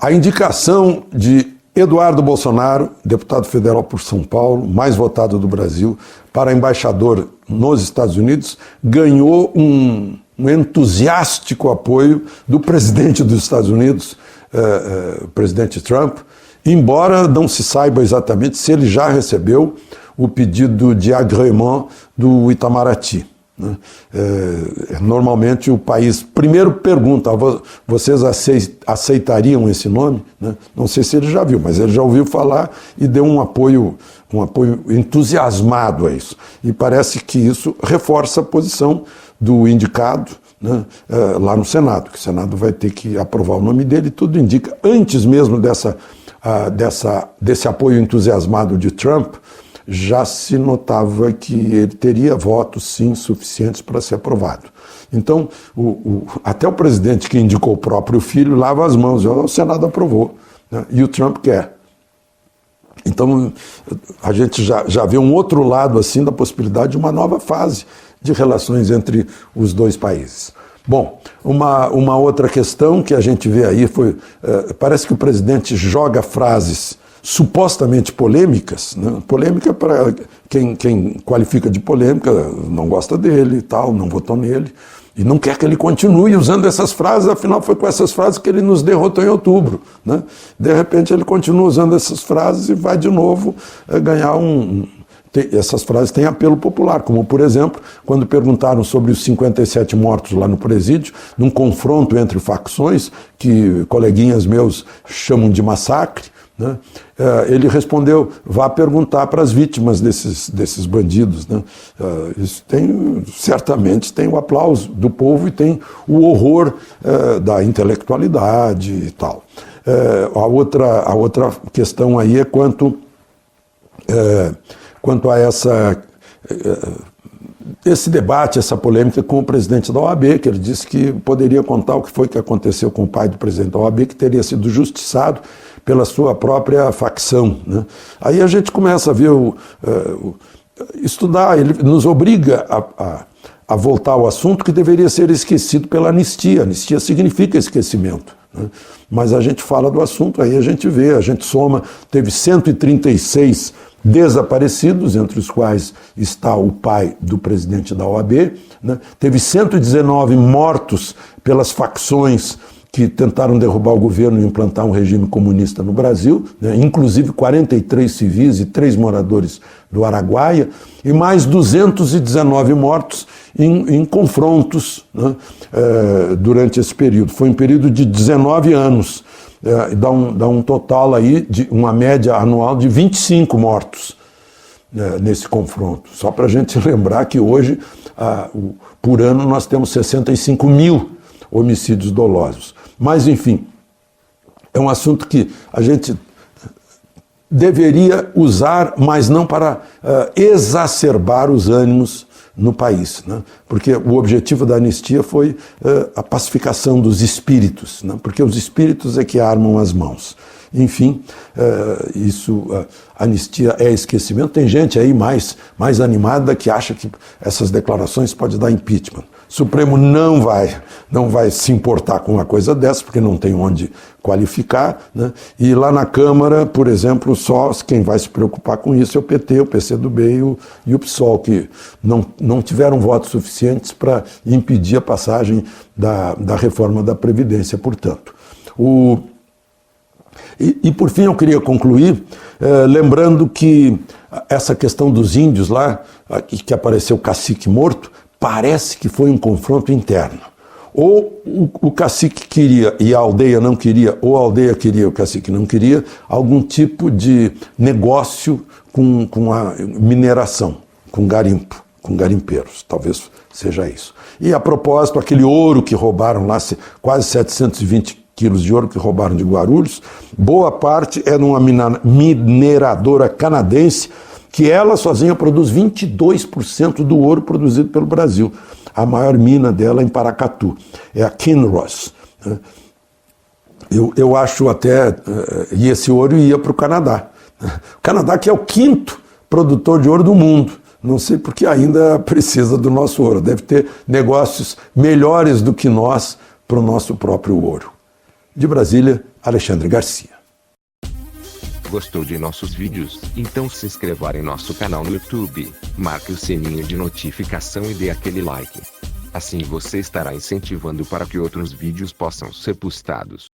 A indicação de Eduardo Bolsonaro, deputado federal por São Paulo, mais votado do Brasil, para embaixador nos Estados Unidos, ganhou um entusiástico apoio do presidente dos Estados Unidos, o presidente Trump, embora não se saiba exatamente se ele já recebeu o pedido de agrément do Itamaraty. Normalmente o país primeiro pergunta: vocês aceitariam esse nome? Não sei se ele já viu, mas ele já ouviu falar e deu um apoio entusiasmado a isso. E parece que isso reforça a posição do indicado, lá no Senado, que o Senado vai ter que aprovar o nome dele, e tudo indica, antes mesmo desse apoio entusiasmado de Trump, já se notava que ele teria votos, sim, suficientes para ser aprovado. Então, até o presidente que indicou o próprio filho lava as mãos: o Senado aprovou, e o Trump quer. Então, a gente já vê um outro lado assim da possibilidade de uma nova fase de relações entre os dois países. Bom, uma outra questão que a gente vê aí parece que o presidente joga frases supostamente polêmicas, polêmica para quem qualifica de polêmica, não gosta dele e tal, não votou nele, e não quer que ele continue usando essas frases, afinal foi com essas frases que ele nos derrotou em outubro. De repente ele continua usando essas frases e vai de novo ganhar essas frases têm apelo popular, como, por exemplo, quando perguntaram sobre os 57 mortos lá no presídio, num confronto entre facções, que coleguinhas meus chamam de massacre, ele respondeu: vá perguntar para as vítimas desses bandidos. Isso certamente tem o aplauso do povo e tem o horror da intelectualidade e tal. A outra questão aí é quanto a esse debate, essa polêmica com o presidente da OAB, que ele disse que poderia contar o que foi que aconteceu com o pai do presidente da OAB, que teria sido justiçado pela sua própria facção. Aí a gente começa a ver, estudar, ele nos obriga a voltar ao assunto que deveria ser esquecido pela anistia. Anistia significa esquecimento. Mas a gente fala do assunto, aí a gente vê, a gente soma, teve 136 desaparecidos, entre os quais está o pai do presidente da OAB, teve 119 mortos pelas facções que tentaram derrubar o governo e implantar um regime comunista no Brasil, inclusive 43 civis e 3 moradores do Araguaia, e mais 219 mortos em confrontos durante esse período. Foi um período de 19 anos, dá um total aí de uma média anual de 25 mortos nesse confronto. Só para a gente lembrar que hoje, por ano, nós temos 65 mil homicídios dolosos. Mas, enfim, é um assunto que a gente deveria usar, mas não para exacerbar os ânimos no país, porque o objetivo da anistia foi a pacificação dos espíritos, porque os espíritos é que armam as mãos. Enfim, anistia é esquecimento. Tem gente aí mais animada que acha que essas declarações podem dar impeachment. O Supremo não vai se importar com uma coisa dessa, porque não tem onde qualificar, E lá na Câmara, por exemplo, só quem vai se preocupar com isso é o PT, o PCdoB e o PSOL, que não tiveram votos suficientes para impedir a passagem da reforma da Previdência, portanto. E por fim eu queria concluir lembrando que essa questão dos índios lá, que apareceu cacique morto, parece que foi um confronto interno. Ou o cacique queria e a aldeia não queria, ou a aldeia queria e o cacique não queria, algum tipo de negócio com a mineração, com garimpo, com garimpeiros, talvez seja isso. E a propósito, aquele ouro que roubaram lá, quase 720 quilos de ouro que roubaram de Guarulhos, boa parte é numa mineradora canadense, que ela sozinha produz 22% do ouro produzido pelo Brasil. A maior mina dela é em Paracatu, é a Kinross. Eu acho até, e esse ouro ia para o Canadá. O Canadá que é o 5º produtor de ouro do mundo. Não sei porque ainda precisa do nosso ouro. Deve ter negócios melhores do que nós para o nosso próprio ouro. De Brasília, Alexandre Garcia. Gostou de nossos vídeos? Então se inscreva em nosso canal no YouTube, marque o sininho de notificação e dê aquele like. Assim você estará incentivando para que outros vídeos possam ser postados.